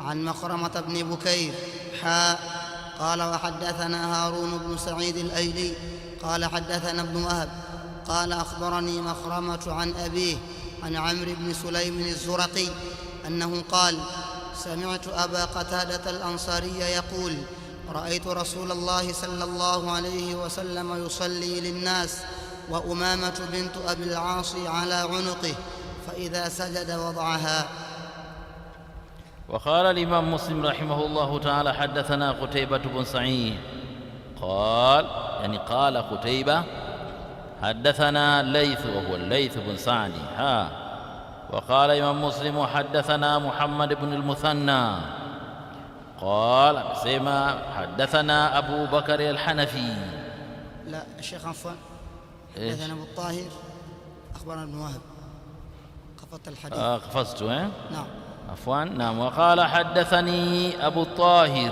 عن مخرمة بن بكير قال وحدثنا هارون بن سعيد الأيلي قال حدثنا ابن وهب قال أخبرني مخرمة عن أبيه عن عمرو بن سليم الزرقي أنه قال سمعت أبا قتادة الأنصاري يقول رأيت رسول الله صلى الله عليه وسلم يصلي للناس وأمامة بنت أبي العاص على عنقه فإذا سجد وضعها. وقال الإمام مسلم رحمه الله تعالى حدثنا قتيبة بن سعيد قال قتيبة حدثنا ليث وهو الليث بن سعد وقال الإمام مسلم حدثنا محمد بن المثنى قال سيما حدثنا أبو بكر الحنفي. لا الشيخ عفوا حدثنا أبو الطاهر أخبرنا ابن وهب قفزت الحديث قفزت نعم عفوا نعم. وقال حدثني أبو الطاهر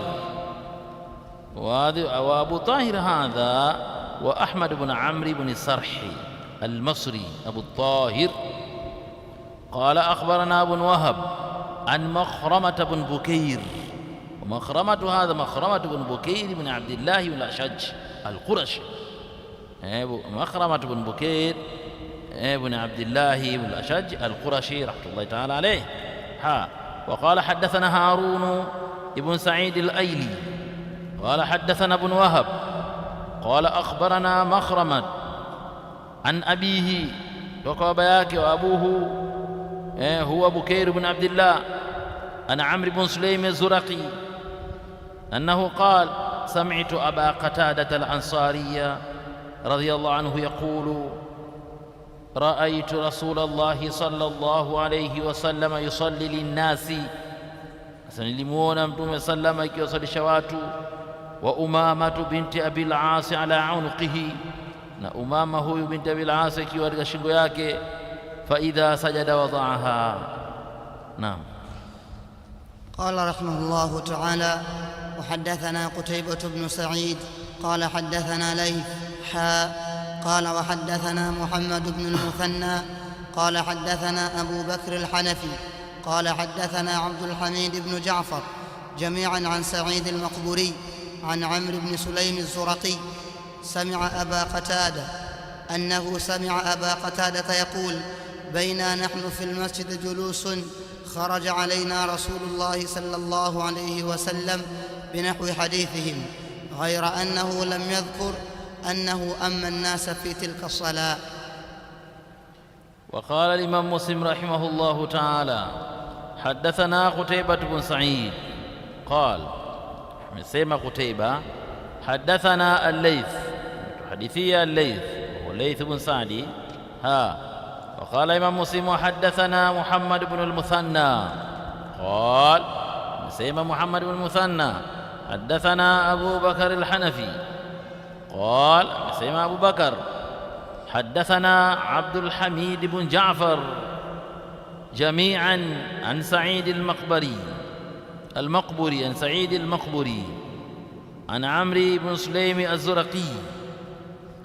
وأبو طاهر هذا وأحمد بن عمرو بن السرح المصري أبو الطاهر قال أخبرنا ابن وهب عن مخرمة بن بكير. ومخرمة هذا مخرمة بن بكير بن عبد الله بن الأشج القرشي مخرمة بن بكير بن عبد الله بن الأشج القرشي رحمة الله تعالى عليه وقال حدثنا هارون بن سعيد الأيلي قال حدثنا ابن وهب قال أخبرنا مخرمة عن أبيه وقابياك وأبوه هو بكير بن عبد الله عن عمرو بن سليم الزرقي أنه قال سمعت أبا قتادة الأنصاري رضي الله عنه يقول رأيت رسول الله صلى الله عليه وسلم يصلي للناس سنلمون متوم سلم يصلي watu وأمامة بنت أبي العاص على عنقه na umama huyu binti Abi al-As akiwa katika shingo yake فإذا سجد وضعها. نعم. قال رحمه الله تعالى وحدثنا قتيبة بن سعيد قال حدثنا ليث قال وحدثنا محمد بن المثنى قال حدثنا أبو بكر الحنفي قال حدثنا عبد الحميد بن جعفر جميعا عن سعيد المقبوري عن عمرو بن سليم الزرقي سمع أبا قتادة أنه سمع أبا قتادة يقول بينا نحن في المسجد جلوس خرج علينا رسول الله صلى الله عليه وسلم بنحو حديثهم غير أنه لم يذكر أنه أما الناس في تلك الصلاة. وقال الإمام مسلم رحمه الله تعالى حدثنا قتيبة بن سعيد قال سيما قتيبة حدثنا الليث حديثي الليث والليث بن سعد وقال الإمام مسلم وحدثنا محمد بن المثنى قال سيما محمد بن المثنى حدثنا أبو بكر الحنفي قال سيما أبو بكر حدثنا عبد الحميد بن جعفر جميعا عن سعيد المقبري عن سعيد المقبري عن عمرو بن سليم الزرقي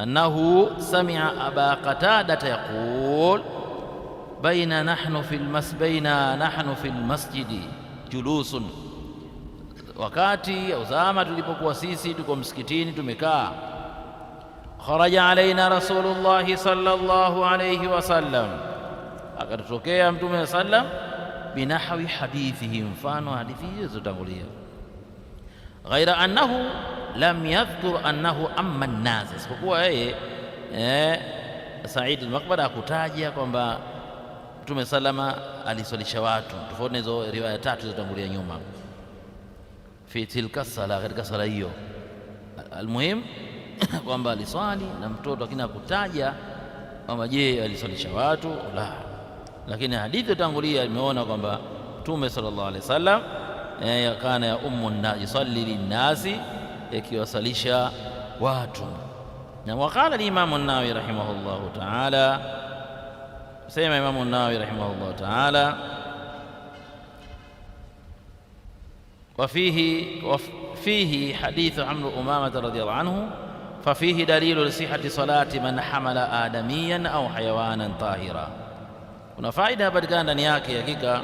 أنه سمع أبا قتادة يقول بين نحن في المسجد جلوس wakati au zama tulipokuwa sisi tuko msikitini tumekaa kharaja alaina rasulullah sallallahu alayhi wasallam akatokea mtume sallam binahwi hadithihi mfano hadithi hizo tangulia ghaira annahu lam yadhkur annahu amma an-nas isipokuwa yeye Said al-Maqbari akutaja kwamba mtume sallama aliswalisha watu tofauti na hizo riwaya tatu zilizotangulia nyuma fi tilka sala katika sala hiyo almuhim kwamba aliswali na mtoto akina kutaja kwamba je aliswalisha watu la lakini hadithi tangulia imeona kwamba mtume sallallahu alaihi wasallam kana ya ummu yusalli linnasi yakiwasalisha watu. Na waqala al-Imam an-Nawawi rahimahullahu ta'ala sema Imam an-Nawawi rahimahullahu ta'ala وفيه حديث عمرو أمامة رضي الله عنه ففيه دليل لصحة صلاة من حمل آدميا أو حيوانا طاهرا. kuna faida patikana ndani yake hakika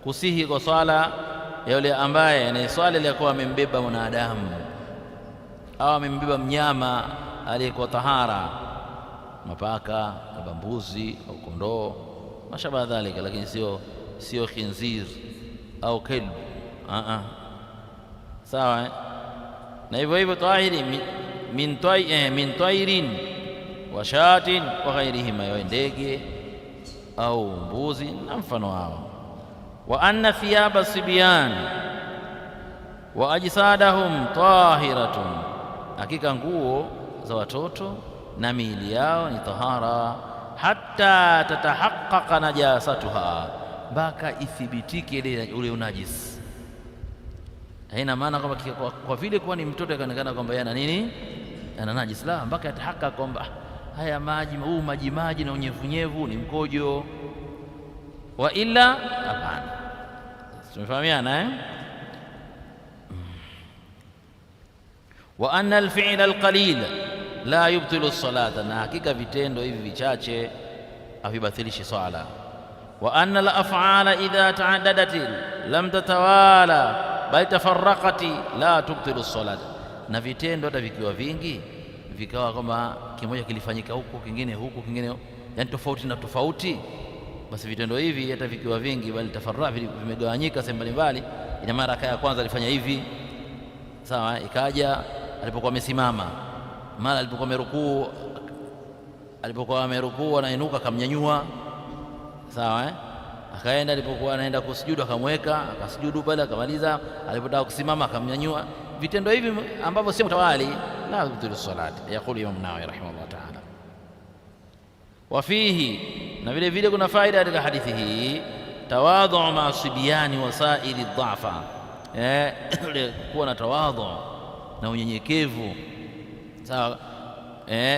kusihi kwa swala ya yule ambaye ni swala ilikuwa amembeba mwanadamu au amembeba mnyama aliyekuwa tahara, mapaka, mbuzi au kondoo, mashaba dhalika, lakini sio khinzir au kelb. Sawa. Na hivyo hivyo tahiri min tairin wa shatin wa ghairihima, yawe ndege au mbuzi na mfano wao. Wa anna thiyaba sibyan wa ajsadahum tahiratun, hakika nguo za watoto na miili yao ni tahara, hatta tatahaqqaqa najasatuha, mpaka ithibitike ule unajisi. Haina maana kwamba kwa vile kuwa ni mtoto akaonekana kwamba yana nini, ana najisi, la, mpaka yatahakka kwamba haya maji na unyevunyevu ni mkojo, wa illa hapana. Tumefahamiana wa anna alfi'la alqalil la yubtilu as-salata, na hakika vitendo hivi vichache havibathilishi swala. Wa anna al-af'ala idha ta'addadat lam tatawala bal tafarraqati la tubtilu as-salata, na vitendo hata vikiwa vingi vikawa kama kimoja kilifanyika huko kingine huko kingine, yani tofauti na tofauti, basi vitendo hivi hata vikiwa vingi, bali tafarra, vimegawanyika sehemu mbalimbali. Ina maana raka ya kwanza alifanya hivi, sawa, ikaja alipokuwa amesimama, mara alipokuwa amerukuu anainuka akamnyanyua, sawa, akaenda alipokuwa anaenda kusujudu akamweka akasujudu pale akamaliza, alipotaka kusimama akamnyanyua. Vitendo hivi ambavyo si mtawali la yubtilu salati, yaqulu Imam Nawawi rahimahullah ta'ala. Wa fihi, na vile vile kuna faida katika hadithi hii, tawadhu ma sibyani wasaili dhafa, kuwa na tawadhu na unyenyekevu, sawa,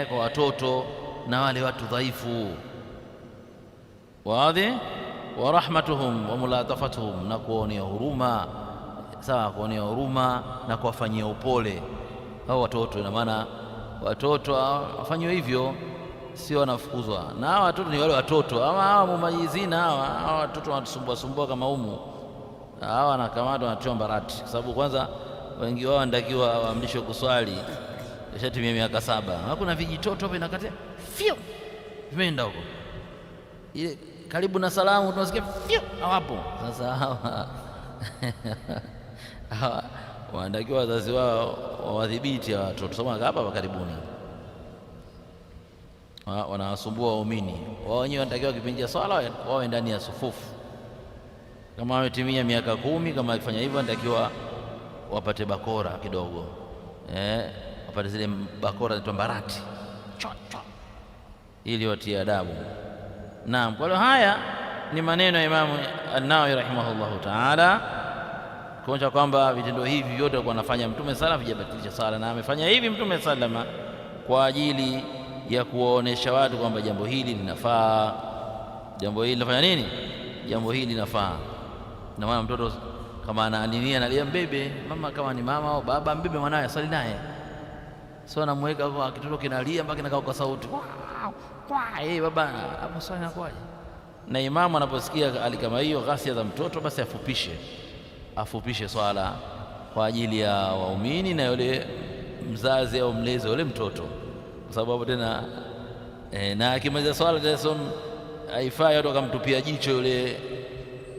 kwa watoto na wale watu dhaifu, waadhi, wa rahmatuhum wa mulatafatuhum, na kuonea huruma, sawa, kuonea huruma na kuwafanyia upole hao watoto. Ina maana watoto wafanywe hivyo, sio wanafukuzwa. Na hawa watoto ni wale watoto hawa mumajizina, hawa watoto wanasumbua kama umu, hawa wanakamatwa wanatiwa mbarati, kwa sababu kwanza wengi wao wanatakiwa waamrishwe kuswali ishatimia miaka 7. Hakuna vijitoto hapo inakatia fio vimeenda huko ile karibu na salamu tunasikia fio hawapo. Sasa hawa wanatakiwa wazazi wao wawadhibiti hawa watoto, sababu hapa karibuni wanawasumbua waumini wao wenyewe. Wanatakiwa kipindi cha swala wawe ndani ya sufufu, kama wametimia miaka 10, kama akifanya hivyo wanatakiwa wapate bakora kidogo, wapate zile bakora zinaitwa mbarati ili watie adabu. Naam, kwa hiyo haya ni maneno ya Imam An-Nawawi rahimahullahu ta'ala kuonyesha kwamba vitendo hivi vyote alikuwa anafanya Mtume sala vijabatilisha sala, na amefanya hivi Mtume salama kwa ajili ya kuwaonesha watu kwamba jambo hili linafaa, jambo hili linafanya nini, jambo hili linafaa. Na maana mtoto kama ananinia analia mbebe mama, kama ni mama au baba mbebe mwanae asali naye, sio anamweka kwa kitoto kinalia mpaka kinakaa kwa sauti baba hapo swali inakuaje? Na imamu anaposikia hali kama hiyo, ghasia za mtoto, basi afupishe swala kwa ajili ya waumini na yule mzazi au mlezi yule mtoto, kwa sababu tena na akimaliza swala tena haifai watu wakamtupia jicho yule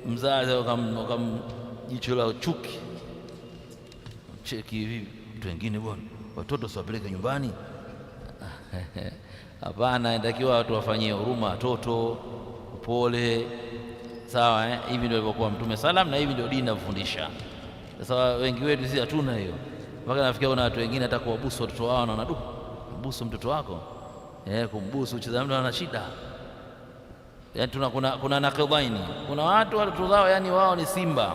mzazi au jicho la chuki, cheki hivi watu wengine, bwana watoto siwapeleke nyumbani. Hapana, inatakiwa watu wafanyie huruma watoto, upole, sawa. Hivi ndio alivyokuwa Mtume salam, na hivi ndio dini inafundisha. Sasa wengi wetu sisi hatuna hiyo, mpaka nafikia kuna watu wengine hata kuwabusu watoto wao, na mbusu mtoto wako, kumbusu ucheza mtu ana shida. Yani kuna nakidhaini, kuna watoto zao yani wao ni simba,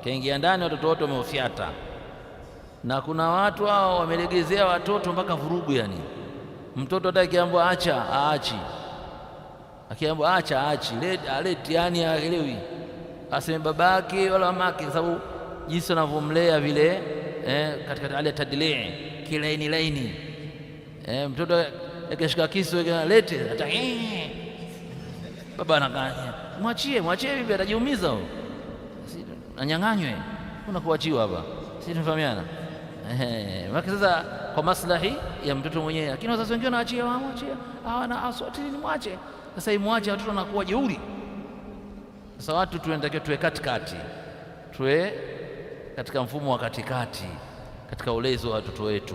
kaingia ndani watoto wote wameofyata, na kuna watu hao wamelegezea watoto mpaka vurugu. Yani mtoto hata akiambiwa acha aachi, akiambiwa acha aachi, leti yani haelewi aseme babake wala mamake, sababu jinsi anavyomlea vile katika hali ya tadlii kilaini. Mtoto akishika kisu lete hata baba anakanya, mwachie bibi atajiumiza huyo. anyang'anywe, kuna kuachiwa hapa, sisi tunafahamiana. Maana sasa kwa maslahi ya mtoto mwenyewe, lakini wazazi wengine wanaachia, wamwachia hawana aswati, ni mwache. Sasa imwache watoto wanakuwa jeuri. Sasa watu tunatakiwa tuwe katikati, tuwe katika mfumo wa katikati katika ulezi wa watoto wetu,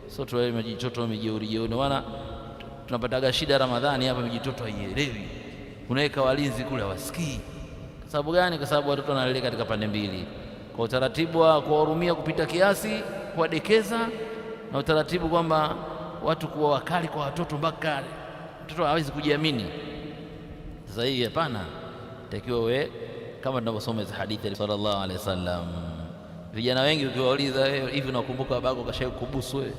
sio tuwe mjitoto wamejeuri. Maana tunapataga shida Ramadhani hapa, mjitoto haielewi, unaweka walinzi kule hawasikii. Kwa sababu gani? Kwa sababu watoto wanaleleka katika pande mbili, kwa utaratibu wa kuwahurumia kupita kiasi, kuwadekeza, na utaratibu kwamba watu kuwa wakali kwa watoto mpaka mtoto hawezi kujiamini. Sasa hii hapana, takiwa we kama tunavyosoma hizo hadithi sallallahu alaihi wasallam. Vijana wengi ukiwauliza hivi, unakumbuka babako kashawahi kukubusu wewe?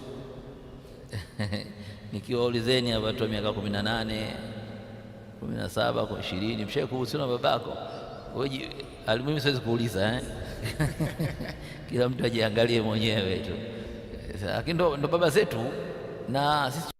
Nikiwaulizeni hapa watu wa miaka 18, 17, 20, mshawahi kubusu na babako? Wewe alimimi siwezi kuuliza kila mtu ajiangalie mwenyewe tu, lakini ndo baba zetu na sisi